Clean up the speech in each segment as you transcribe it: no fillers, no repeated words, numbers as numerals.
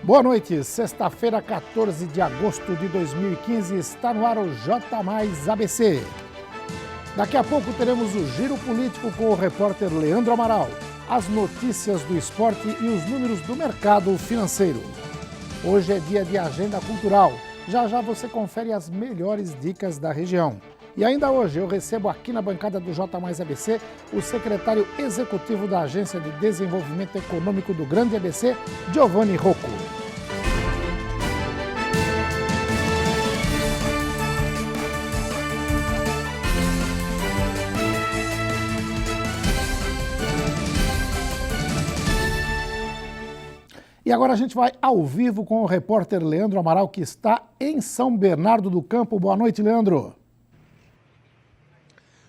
Boa noite, sexta-feira, 14 de agosto de 2015, está no ar o J mais ABC. Daqui a pouco teremos o Giro Político com o repórter Leandro Amaral, as notícias do esporte e os números do mercado financeiro. Hoje é dia de agenda cultural, já já você confere as melhores dicas da região. E ainda hoje eu recebo aqui na bancada do J mais ABC o secretário executivo da Agência de Desenvolvimento Econômico do Grande ABC, Giovanni Rocco. E agora a gente vai ao vivo com o repórter Leandro Amaral, que está em São Bernardo do Campo. Boa noite, Leandro.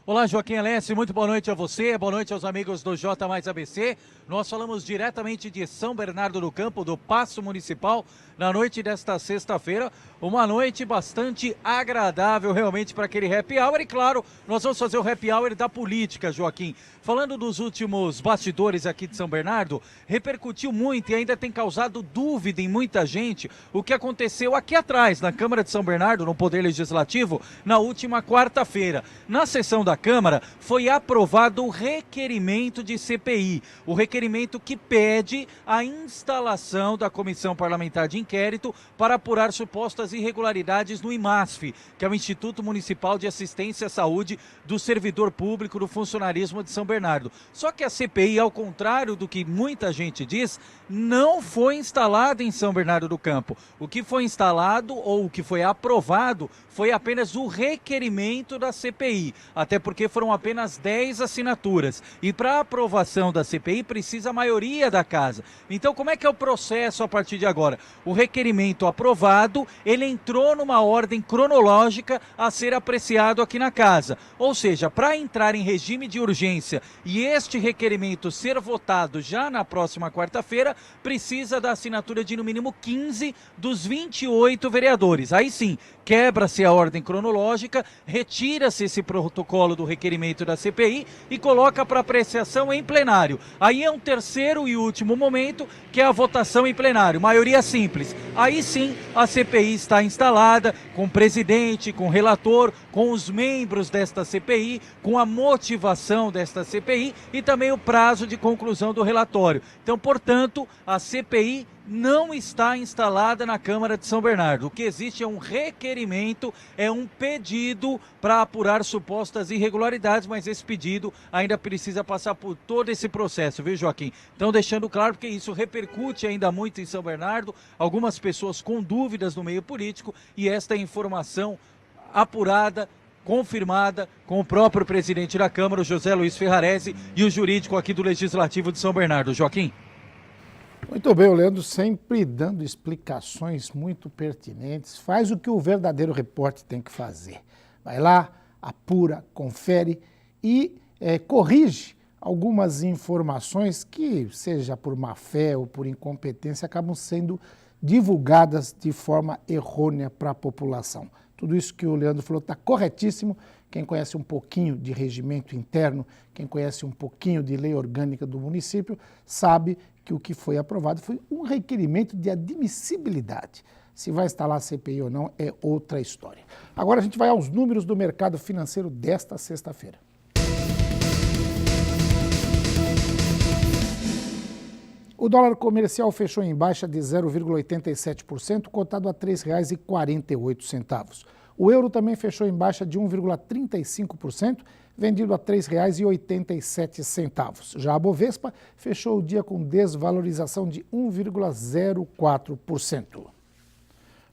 Olá, Joaquim Alessi, muito boa noite a você, boa noite aos amigos do J mais ABC. Nós falamos diretamente de São Bernardo do Campo, do Paço Municipal, na noite desta sexta-feira. Uma noite bastante agradável realmente para aquele happy hour. E claro, nós vamos fazer o happy hour da política, Joaquim. Falando dos últimos bastidores aqui de São Bernardo, repercutiu muito e ainda tem causado dúvida em muita gente o que aconteceu aqui atrás, na Câmara de São Bernardo, no Poder Legislativo, na última quarta-feira. Na sessão da Câmara, foi aprovado o requerimento de CPI, o requerimento que pede a instalação da Comissão Parlamentar de Inquérito para apurar supostas irregularidades no IMASF, que é o Instituto Municipal de Assistência à Saúde do Servidor Público do Funcionarismo de São Bernardo. Só que a CPI, ao contrário do que muita gente diz, não foi instalada em São Bernardo do Campo. O que foi instalado ou o que foi aprovado foi apenas o requerimento da CPI, até porque foram apenas 10 assinaturas. E para a aprovação da CPI precisa a maioria da casa. Então como é que é o processo a partir de agora? O requerimento aprovado, ele entrou numa ordem cronológica a ser apreciado aqui na casa. Ou seja, para entrar em regime de urgência e este requerimento ser votado já na próxima quarta-feira, precisa da assinatura de no mínimo 15 dos 28 vereadores. Aí sim, quebra-se a ordem cronológica, retira-se esse protocolo do requerimento da CPI e coloca para apreciação em plenário. Aí é um terceiro e último momento, que é a votação em plenário, maioria simples. Aí sim a CPI está instalada, com o presidente, com o relator, com os membros desta CPI, com a motivação desta CPI e também o prazo de conclusão do relatório. Então, portanto, a CPI não está instalada na Câmara de São Bernardo. O que existe é um requerimento, é um pedido para apurar supostas irregularidades, mas esse pedido ainda precisa passar por todo esse processo, viu, Joaquim? Então, deixando claro, porque isso repercute ainda muito em São Bernardo, algumas pessoas com dúvidas no meio político, e esta informação apurada, confirmada com o próprio presidente da Câmara, o José Luiz Ferrarese, e o jurídico aqui do Legislativo de São Bernardo. Joaquim? Muito bem, o Leandro sempre dando explicações muito pertinentes, faz o que o verdadeiro repórter tem que fazer. Vai lá, apura, confere e corrige algumas informações que, seja por má fé ou por incompetência, acabam sendo divulgadas de forma errônea para a população. Tudo isso que o Leandro falou está corretíssimo. Quem conhece um pouquinho de regimento interno, quem conhece um pouquinho de lei orgânica do município, sabe que o que foi aprovado foi um requerimento de admissibilidade. Se vai instalar a CPI ou não é outra história. Agora a gente vai aos números do mercado financeiro desta sexta-feira. O dólar comercial fechou em baixa de 0,87%, cotado a R$ 3,48. O euro também fechou em baixa de 1,35%, vendido a R$ 3,87. Já a Bovespa fechou o dia com desvalorização de 1,04%.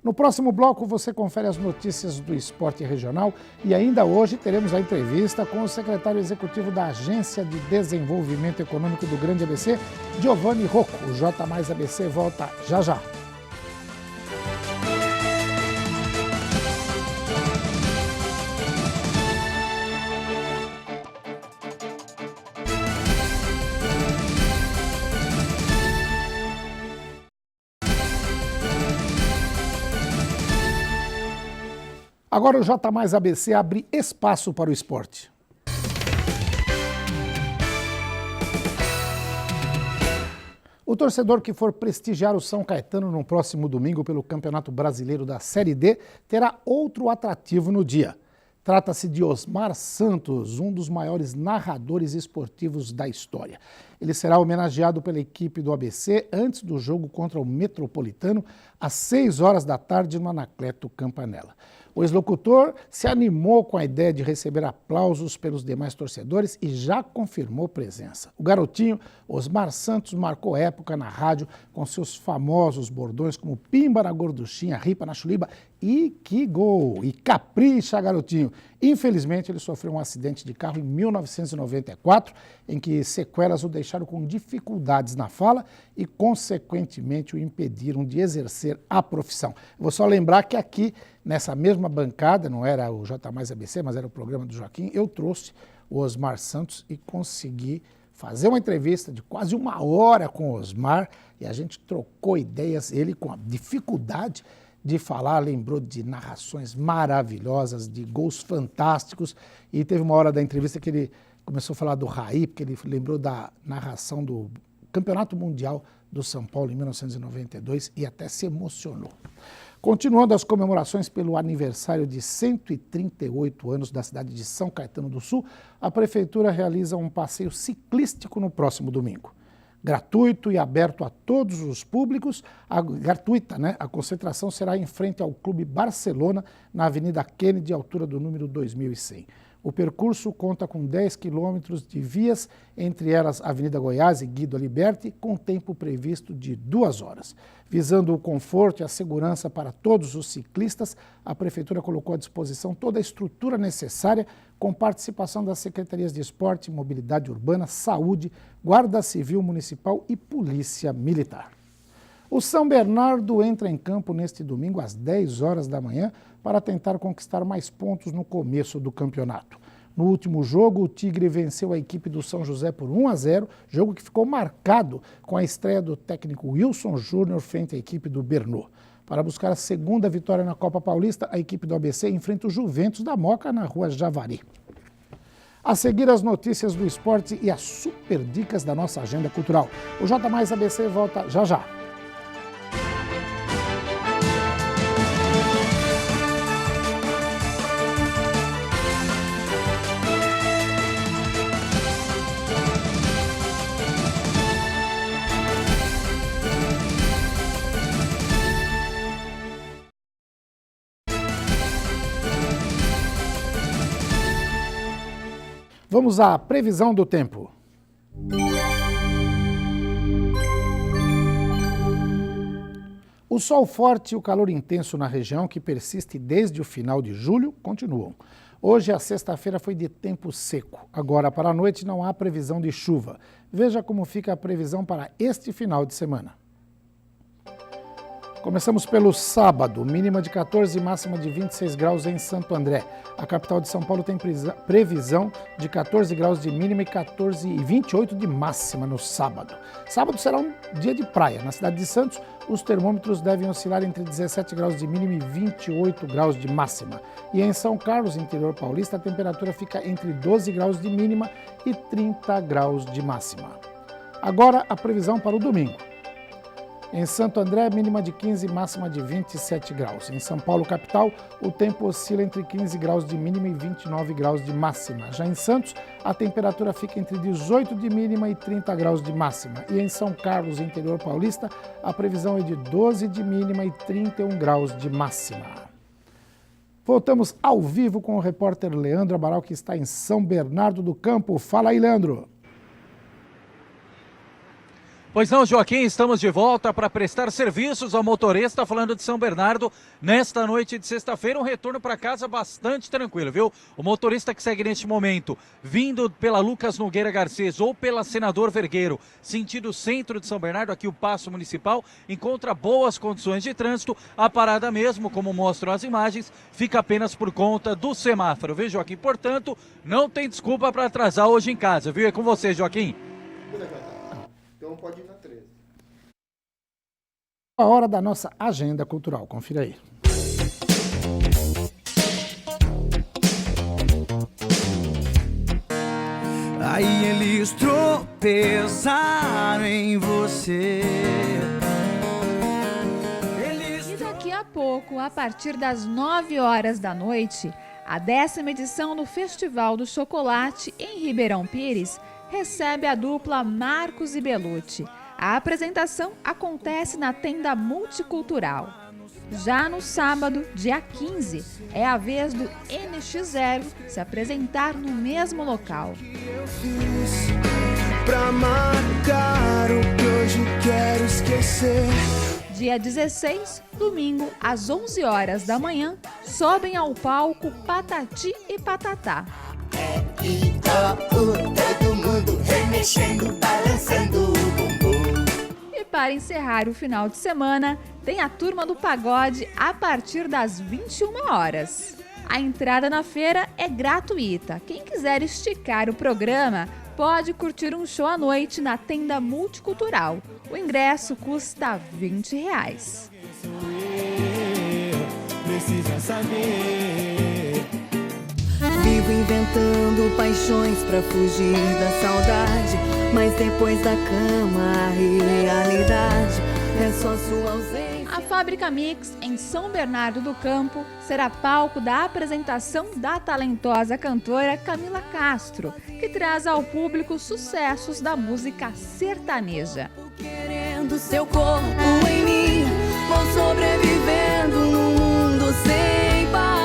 No próximo bloco você confere as notícias do esporte regional e ainda hoje teremos a entrevista com o secretário executivo da Agência de Desenvolvimento Econômico do Grande ABC, Giovanni Rocco. O J mais ABC volta já já. Agora o J mais ABC abre espaço para o esporte. O torcedor que for prestigiar o São Caetano no próximo domingo pelo Campeonato Brasileiro da Série D terá outro atrativo no dia. Trata-se de Osmar Santos, um dos maiores narradores esportivos da história. Ele será homenageado pela equipe do ABC antes do jogo contra o Metropolitano, às 6 horas da tarde no Anacleto Campanella. O ex-locutor se animou com a ideia de receber aplausos pelos demais torcedores e já confirmou presença. O garotinho, Osmar Santos, marcou época na rádio com seus famosos bordões como pimba na gorduchinha, ripa na chuliba e que gol! E capricha, garotinho! Infelizmente, ele sofreu um acidente de carro em 1994, em que sequelas o deixaram com dificuldades na fala e, consequentemente, o impediram de exercer a profissão. Vou só lembrar que aqui, nessa mesma bancada, não era o J Mais ABC, mas era o programa do Joaquim, eu trouxe o Osmar Santos e consegui fazer uma entrevista de quase 1 hora com o Osmar e a gente trocou ideias, ele com a dificuldade de falar, lembrou de narrações maravilhosas, de gols fantásticos e teve uma hora da entrevista que ele começou a falar do Raí, porque ele lembrou da narração do Campeonato Mundial do São Paulo em 1992 e até se emocionou. Continuando as comemorações pelo aniversário de 138 anos da cidade de São Caetano do Sul, a Prefeitura realiza um passeio ciclístico no próximo domingo. Gratuito e aberto a todos os públicos, gratuita, né? A concentração será em frente ao Clube Barcelona, na Avenida Kennedy, altura do número 2100. O percurso conta com 10 quilômetros de vias, entre elas Avenida Goiás e Guido Aliberti, com tempo previsto de 2 horas. Visando o conforto e a segurança para todos os ciclistas, a Prefeitura colocou à disposição toda a estrutura necessária, com participação das Secretarias de Esporte, Mobilidade Urbana, Saúde, Guarda Civil Municipal e Polícia Militar. O São Bernardo entra em campo neste domingo às 10 horas da manhã para tentar conquistar mais pontos no começo do campeonato. No último jogo, o Tigre venceu a equipe do São José por 1-0, jogo que ficou marcado com a estreia do técnico Wilson Júnior frente à equipe do Bernô. Para buscar a segunda vitória na Copa Paulista, a equipe do ABC enfrenta o Juventus da Moca na Rua Javari. A seguir, as notícias do esporte e as super dicas da nossa agenda cultural. O J Mais ABC volta já já. Vamos à previsão do tempo. O sol forte e o calor intenso na região, que persiste desde o final de julho, continuam. Hoje, a sexta-feira, foi de tempo seco. Agora, para a noite, não há previsão de chuva. Veja como fica a previsão para este final de semana. Começamos pelo sábado, mínima de 14 e máxima de 26 graus em Santo André. A capital de São Paulo tem previsão de 14 graus de mínima e 28 de máxima no sábado. Sábado será um dia de praia. Na cidade de Santos, os termômetros devem oscilar entre 17 graus de mínima e 28 graus de máxima. E em São Carlos, interior paulista, a temperatura fica entre 12 graus de mínima e 30 graus de máxima. Agora, a previsão para o domingo. Em Santo André, mínima de 15 e máxima de 27 graus. Em São Paulo, capital, o tempo oscila entre 15 graus de mínima e 29 graus de máxima. Já em Santos, a temperatura fica entre 18 de mínima e 30 graus de máxima. E em São Carlos, interior paulista, a previsão é de 12 de mínima e 31 graus de máxima. Voltamos ao vivo com o repórter Leandro Amaral, que está em São Bernardo do Campo. Fala aí, Leandro. Pois não, Joaquim, estamos de volta para prestar serviços ao motorista, falando de São Bernardo, nesta noite de sexta-feira, um retorno para casa bastante tranquilo, viu? O motorista que segue neste momento, vindo pela Lucas Nogueira Garcês ou pela Senador Vergueiro, sentido centro de São Bernardo, aqui o Paço Municipal, encontra boas condições de trânsito. A parada mesmo, como mostram as imagens, fica apenas por conta do semáforo, viu, Joaquim? Portanto, não tem desculpa para atrasar hoje em casa, viu? É com você, Joaquim. Então pode ir na 13. A hora da nossa agenda cultural. Confira aí. aí eles tropeçaram em você. E daqui a pouco, a partir das 9 horas da noite, a 10ª edição do Festival do Chocolate em Ribeirão Pires recebe a dupla Marcos e Belucci. A apresentação acontece na tenda multicultural. Já no sábado, dia 15, é a vez do NX0 se apresentar no mesmo local. Eu fiz pra marcar o que hoje quero esquecer. Dia 16, domingo, às 11 horas da manhã, sobem ao palco Patati e Patatá. Todo mundo remexendo, balançando o bumbum. E para encerrar o final de semana, tem a Turma do Pagode a partir das 21 horas. A entrada na feira é gratuita. Quem quiser esticar o programa pode curtir um show à noite na tenda multicultural. O ingresso custa R$20. Precisa saber. Vivo inventando paixões pra fugir da saudade, mas depois da cama a realidade é só sua ausência. A Fábrica Mix, em São Bernardo do Campo, será palco da apresentação da talentosa cantora Camila Castro, que traz ao público sucessos da música sertaneja. Querendo seu corpo em mim, vou sobrevivendo num mundo sem paz.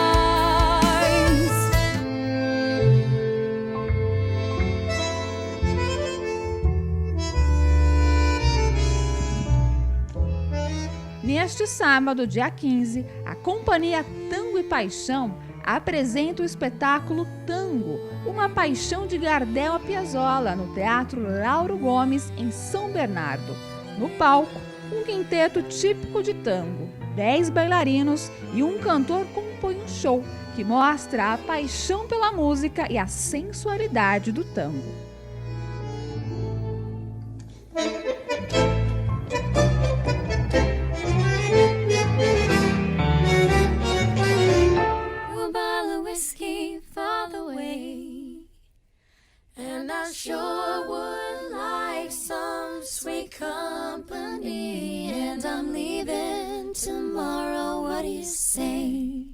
Neste sábado, dia 15, a Companhia Tango e Paixão apresenta o espetáculo Tango, uma paixão de Gardel Piazzolla, no Teatro Lauro Gomes, em São Bernardo. No palco, um quinteto típico de tango, 10 bailarinos e um cantor compõem um show que mostra a paixão pela música e a sensualidade do tango. And I sure would like some sweet company. And I'm leaving tomorrow, what do you say?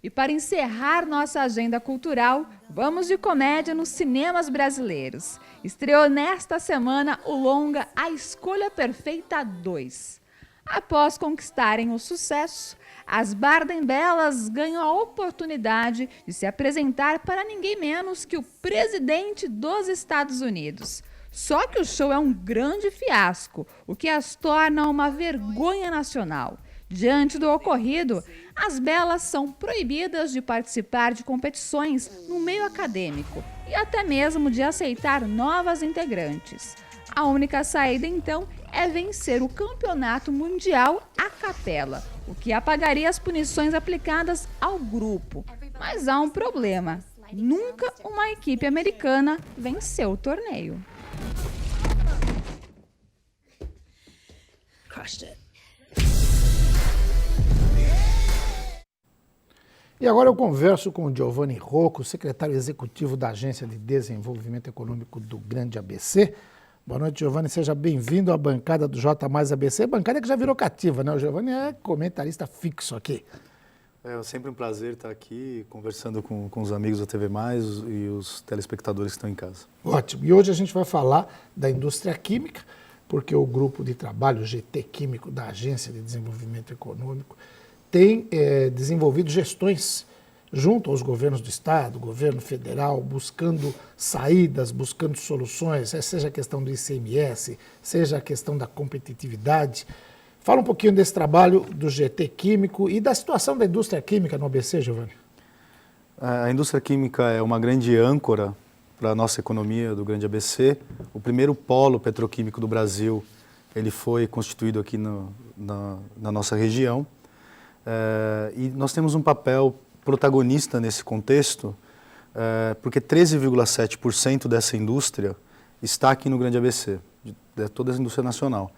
E para encerrar nossa agenda cultural, vamos de comédia nos cinemas brasileiros. Estreou nesta semana o longa A Escolha Perfeita 2. Após conquistarem o sucesso, as Bardem-Bellas ganham a oportunidade de se apresentar para ninguém menos que o presidente dos Estados Unidos. Só que o show é um grande fiasco, o que as torna uma vergonha nacional. Diante do ocorrido, as belas são proibidas de participar de competições no meio acadêmico e até mesmo de aceitar novas integrantes. A única saída, então, é vencer o campeonato mundial a capela, o que apagaria as punições aplicadas ao grupo. Mas há um problema: nunca uma equipe americana venceu o torneio. E agora eu converso com o Giovanni Rocco, secretário executivo da Agência de Desenvolvimento Econômico do Grande ABC. Boa noite, Giovanni. Seja bem-vindo à bancada do J mais ABC, bancada que já virou cativa, né? O Giovanni é comentarista fixo aqui. É sempre um prazer estar aqui conversando com os amigos da TV Mais e os telespectadores que estão em casa. Ótimo. E hoje a gente vai falar da indústria química, porque o grupo de trabalho GT Químico da Agência de Desenvolvimento Econômico tem desenvolvido gestões junto aos governos do Estado, governo federal, buscando saídas, buscando soluções, seja a questão do ICMS, seja a questão da competitividade. Fala um pouquinho desse trabalho do GT Químico e da situação da indústria química no ABC, Giovanni. A indústria química é uma grande âncora para a nossa economia do Grande ABC. O primeiro polo petroquímico do Brasil, ele foi constituído aqui na nossa região. E nós temos um papel protagonista nesse contexto, porque 13,7% dessa indústria está aqui no Grande ABC, de toda a indústria nacional,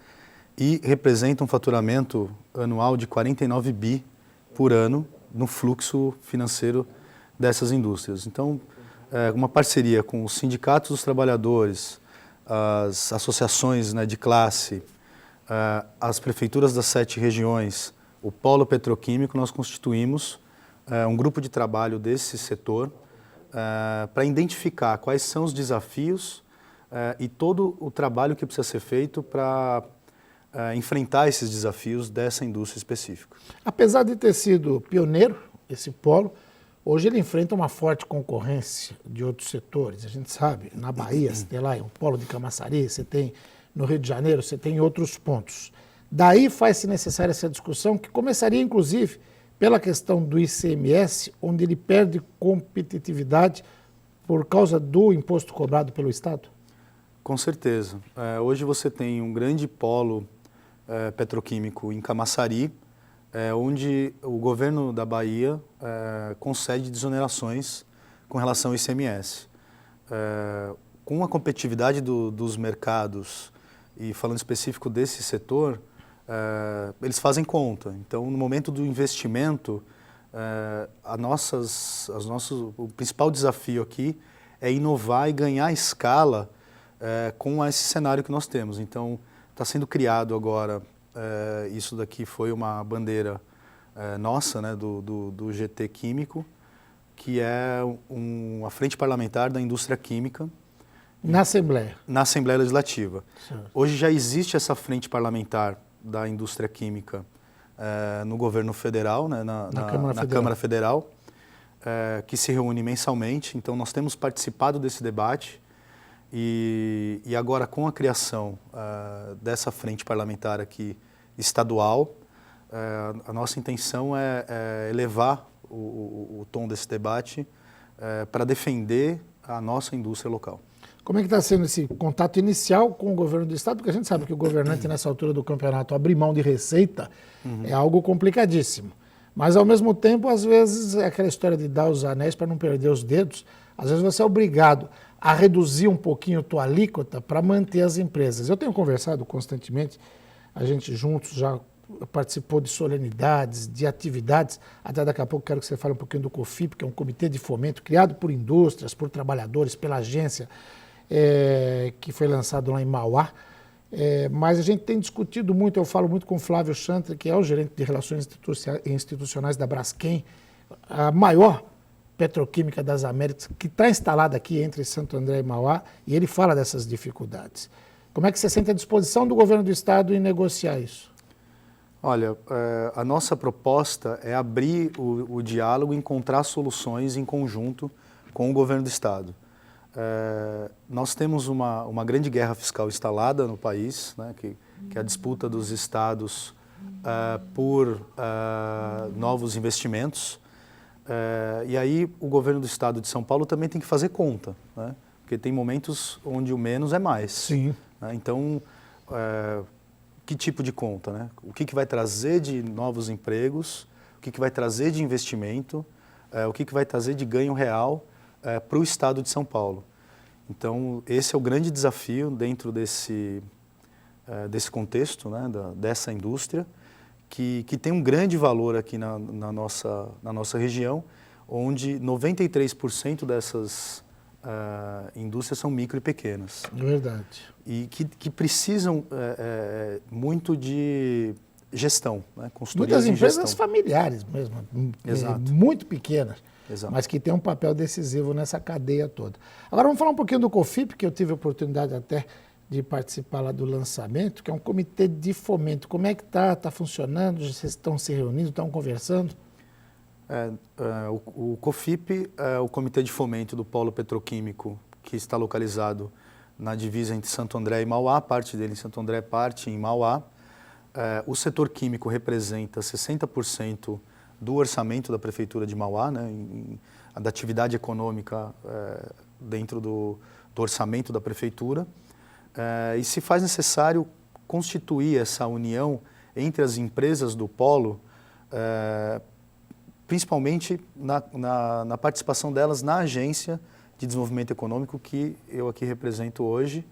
e representa um faturamento anual de 49 bi por ano no fluxo financeiro dessas indústrias. Então, uma parceria com os sindicatos dos trabalhadores, as associações, né, de classe, as prefeituras das 7 regiões, o polo petroquímico, nós constituímos um grupo de trabalho desse setor para identificar quais são os desafios e todo o trabalho que precisa ser feito para enfrentar esses desafios dessa indústria específica. Apesar de ter sido pioneiro, esse polo, hoje ele enfrenta uma forte concorrência de outros setores. A gente sabe, na Bahia você tem lá o polo de Camaçari, você tem no Rio de Janeiro, você tem outros pontos. Daí faz-se necessária essa discussão, que começaria inclusive pela questão do ICMS, onde ele perde competitividade por causa do imposto cobrado pelo Estado? Com certeza. Hoje você tem um grande polo petroquímico em Camaçari, onde o governo da Bahia concede desonerações com relação ao ICMS. Com a competitividade dos mercados, e falando específico desse setor, eles fazem conta. Então, no momento do investimento, o principal desafio aqui é inovar e ganhar escala com esse cenário que nós temos. Então, está sendo criado agora, isso daqui foi uma bandeira nossa, né, do GT Químico, que é a frente parlamentar da indústria química. Na Assembleia? Na Assembleia Legislativa. Sim. Hoje já existe essa frente parlamentar da indústria química no governo federal, né, na Câmara Federal, que se reúne mensalmente. Então, nós temos participado desse debate e agora, com a criação dessa frente parlamentar aqui estadual, a nossa intenção é elevar o tom desse debate para defender a nossa indústria local. Como é que está sendo esse contato inicial com o governo do Estado? Porque a gente sabe que o governante, nessa altura do campeonato, abrir mão de receita é algo complicadíssimo. Mas, ao mesmo tempo, às vezes, é aquela história de dar os anéis para não perder os dedos. Às vezes você é obrigado a reduzir um pouquinho a tua alíquota para manter as empresas. Eu tenho conversado constantemente, a gente juntos já participou de solenidades, de atividades. Até daqui a pouco quero que você fale um pouquinho do COFIP, que é um comitê de fomento criado por indústrias, por trabalhadores, pela agência, que foi lançado lá em Mauá. Mas a gente tem discutido muito, eu falo muito com o Flávio Chantre, que é o gerente de relações institucionais da Braskem, a maior petroquímica das Américas, que está instalada aqui entre Santo André e Mauá, e ele fala dessas dificuldades. Como é que você sente a disposição do governo do Estado em negociar isso? Olha, a nossa proposta é abrir o diálogo e encontrar soluções em conjunto com o governo do Estado. Nós temos uma grande guerra fiscal instalada no país, né, que é a disputa dos estados por novos investimentos. E aí o governo do Estado de São Paulo também tem que fazer conta, né, porque tem momentos onde o menos é mais. Sim. Né, então, que tipo de conta, né? O que vai trazer de novos empregos, o que vai trazer de investimento, o que vai trazer de ganho real para o Estado de São Paulo. Então, esse é o grande desafio dentro desse contexto, né, dessa indústria, que tem um grande valor aqui na nossa região, onde 93% dessas indústrias são micro e pequenas. É verdade. E que precisam muito de gestão, né, consultoria de gestão. Muitas empresas familiares mesmo, muito pequenas. Exato. Mas que tem um papel decisivo nessa cadeia toda. Agora vamos falar um pouquinho do COFIP, que eu tive a oportunidade até de participar lá do lançamento, que é um comitê de fomento. Como é que está funcionando? Vocês estão se reunindo, estão conversando? O COFIP é o Comitê de Fomento do Polo Petroquímico, que está localizado na divisa entre Santo André e Mauá, parte dele em Santo André, parte em Mauá. O setor químico representa 60% do orçamento da Prefeitura de Mauá, né, da atividade econômica dentro do orçamento da Prefeitura. E se faz necessário constituir essa união entre as empresas do polo, principalmente na participação delas na Agência de Desenvolvimento Econômico, que eu aqui represento hoje,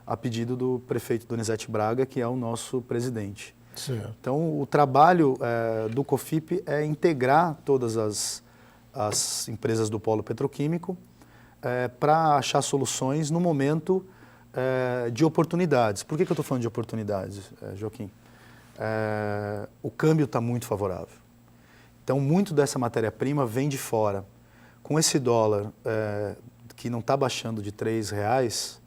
a pedido do prefeito Donizete Braga, que é o nosso presidente. Certo. Então, o trabalho do COFIP é integrar todas as empresas do polo petroquímico para achar soluções no momento de oportunidades. Por que eu estou falando de oportunidades, Joaquim? O câmbio está muito favorável. Então, muito dessa matéria-prima vem de fora. Com esse dólar que não está baixando de R$3,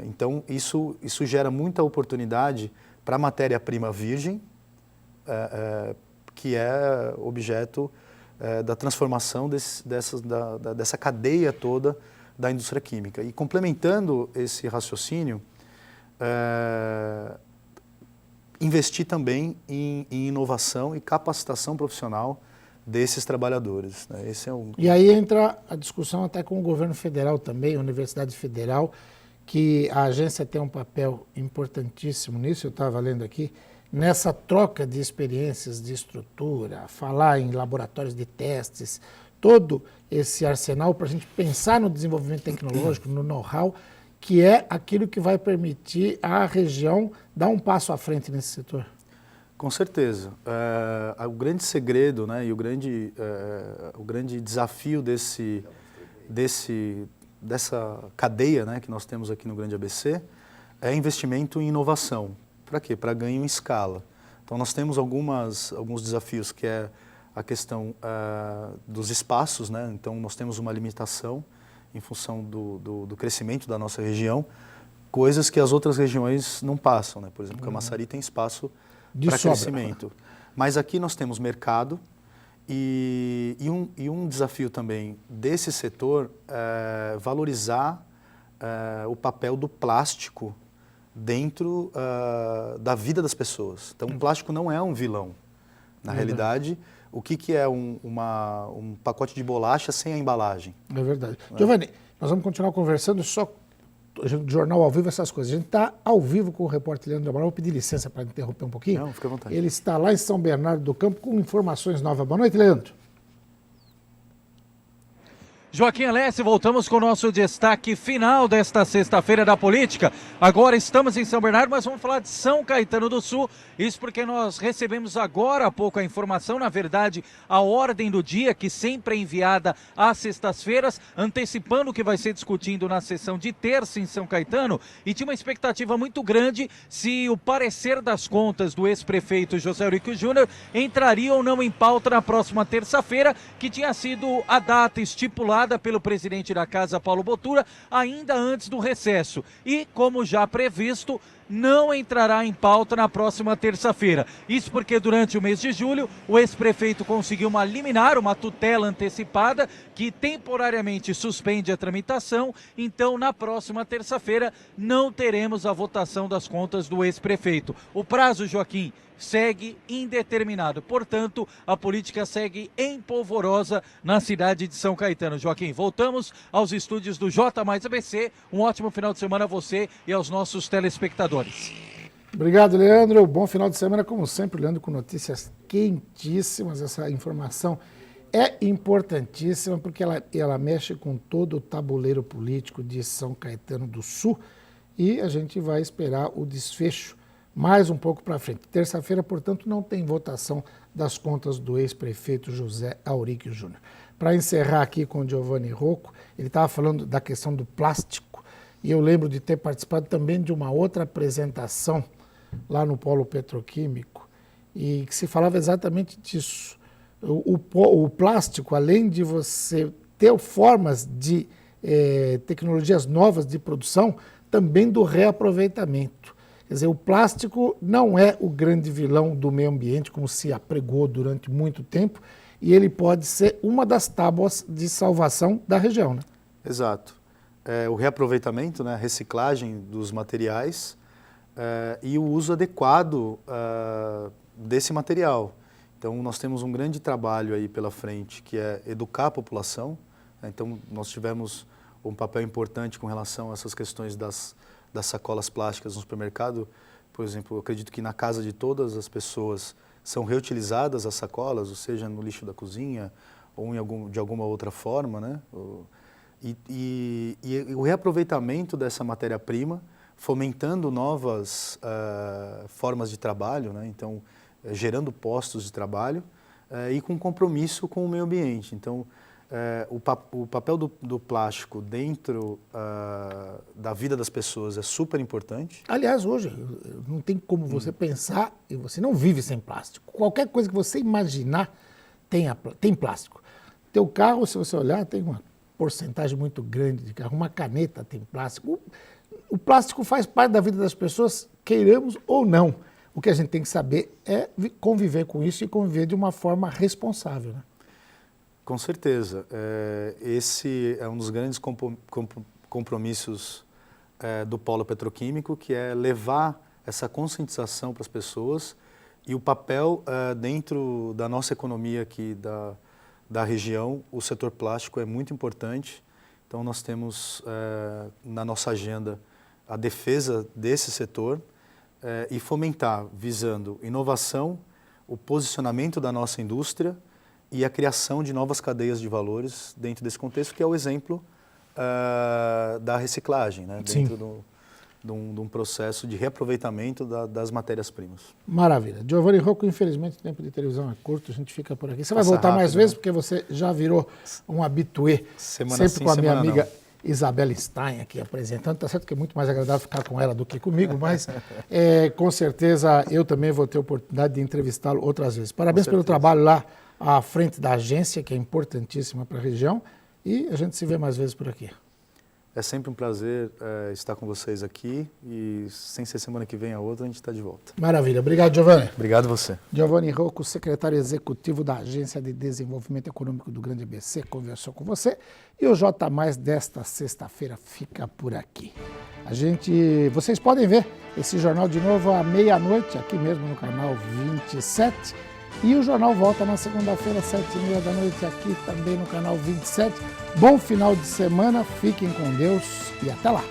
então isso gera muita oportunidade para a matéria-prima virgem, que é objeto da transformação dessa cadeia toda da indústria química. E complementando esse raciocínio, investir também em inovação e capacitação profissional desses trabalhadores, né? Esse é E aí entra a discussão até com o governo federal também, a Universidade Federal, que a agência tem um papel importantíssimo nisso, eu estava lendo aqui, nessa troca de experiências de estrutura, falar em laboratórios de testes, todo esse arsenal para a gente pensar no desenvolvimento tecnológico, no know-how, que é aquilo que vai permitir à região dar um passo à frente nesse setor. Com certeza. O grande segredo, né, e o grande desafio dessa cadeia, né, que nós temos aqui no Grande ABC é investimento em inovação. Para quê? Para ganho em escala. Então nós temos alguns desafios, que é a questão dos espaços, né? Então nós temos uma limitação em função do crescimento da nossa região, coisas que as outras regiões não passam, né? Por exemplo, Camaçari tem espaço para crescimento. Mas aqui nós temos mercado e um desafio também desse setor é valorizar o papel do plástico dentro da vida das pessoas. Então o plástico não é um vilão. Na realidade, o que é um pacote de bolacha sem a embalagem? É verdade. Giovanni, nós vamos continuar conversando, só jornal ao vivo, essas coisas. A gente está ao vivo com o repórter Leandro Amaral. Vou pedir licença para interromper um pouquinho. Não, fica à vontade. Ele está lá em São Bernardo do Campo com informações novas. Boa noite, Leandro. Joaquim Alessi, voltamos com o nosso destaque final desta sexta-feira da política. Agora estamos em São Bernardo, mas vamos falar de São Caetano do Sul. Isso porque nós recebemos agora há pouco a informação, na verdade, a ordem do dia, que sempre é enviada às sextas-feiras, antecipando o que vai ser discutido na sessão de terça em São Caetano. E tinha uma expectativa muito grande se o parecer das contas do ex-prefeito José Aurico Júnior entraria ou não em pauta na próxima terça-feira, que tinha sido a data estipulada pelo presidente da Casa, Paulo Botura, ainda antes do recesso. E, como já previsto, não entrará em pauta na próxima terça-feira. Isso porque durante o mês de julho, o ex-prefeito conseguiu uma liminar, uma tutela antecipada, que temporariamente suspende a tramitação. Então, na próxima terça-feira, não teremos a votação das contas do ex-prefeito. O prazo, Joaquim, segue indeterminado. Portanto, a política segue empolvorosa na cidade de São Caetano. Joaquim, voltamos aos estúdios do J mais ABC. Um ótimo final de semana a você e aos nossos telespectadores. Obrigado, Leandro. Bom final de semana, como sempre, Leandro, com notícias quentíssimas. Essa informação é importantíssima porque ela mexe com todo o tabuleiro político de São Caetano do Sul e a gente vai esperar o desfecho mais um pouco para frente. Terça-feira, portanto, não tem votação das contas do ex-prefeito José Aurico Júnior. Para encerrar aqui com o Giovanni Rocco, ele estava falando da questão do plástico e eu lembro de ter participado também de uma outra apresentação lá no Polo Petroquímico e que se falava exatamente disso. O plástico, além de você ter formas de tecnologias novas de produção, também do reaproveitamento. Quer dizer, o plástico não é o grande vilão do meio ambiente, como se apregou durante muito tempo, e ele pode ser uma das tábuas de salvação da região, né? Exato. O reaproveitamento, né, a reciclagem dos materiais e o uso adequado desse material. Então, nós temos um grande trabalho aí pela frente, que é educar a população. Então, nós tivemos um papel importante com relação a essas questões das sacolas plásticas no supermercado. Por exemplo, eu acredito que na casa de todas as pessoas são reutilizadas as sacolas, ou seja, no lixo da cozinha ou de alguma outra forma, né? E o reaproveitamento dessa matéria-prima, fomentando novas formas de trabalho, né? Então, gerando postos de trabalho e com compromisso com o meio ambiente. Então, O papel do plástico dentro da vida das pessoas é super importante. Aliás, hoje não tem como você pensar e você não vive sem plástico. Qualquer coisa que você imaginar tem plástico. Teu carro, se você olhar, tem uma porcentagem muito grande de carro. Uma caneta tem plástico. O plástico faz parte da vida das pessoas, queiramos ou não. O que a gente tem que saber é conviver com isso e conviver de uma forma responsável, né? Com certeza. Esse é um dos grandes compromissos do polo petroquímico, que é levar essa conscientização para as pessoas e o papel dentro da nossa economia aqui da região. O setor plástico é muito importante, então nós temos na nossa agenda a defesa desse setor e fomentar, visando inovação, o posicionamento da nossa indústria e a criação de novas cadeias de valores dentro desse contexto, que é o exemplo da reciclagem, né? Dentro de um processo de reaproveitamento das matérias-primas. Maravilha. Giovanni Rocco, infelizmente o tempo de televisão é curto, a gente fica por aqui. Você vai voltar mais vezes, porque você já virou um habitué, sempre com a minha amiga Isabela Stein aqui apresentando. Tá certo que é muito mais agradável ficar com ela do que comigo, mas com certeza eu também vou ter a oportunidade de entrevistá-lo outras vezes. Parabéns pelo trabalho lá à frente da agência, que é importantíssima para a região, e a gente se vê mais vezes por aqui. É sempre um prazer estar com vocês aqui e, sem ser semana que vem a outra, a gente está de volta. Maravilha. Obrigado, Giovanni. Obrigado a você. Giovanni Rocco, secretário executivo da Agência de Desenvolvimento Econômico do Grande ABC, conversou com você. E o J Mais desta sexta-feira fica por aqui. Vocês podem ver esse jornal de novo à meia-noite, aqui mesmo no canal 27. E o jornal volta na segunda-feira, 7h30 da noite, aqui também no canal 27. Bom final de semana, fiquem com Deus e até lá!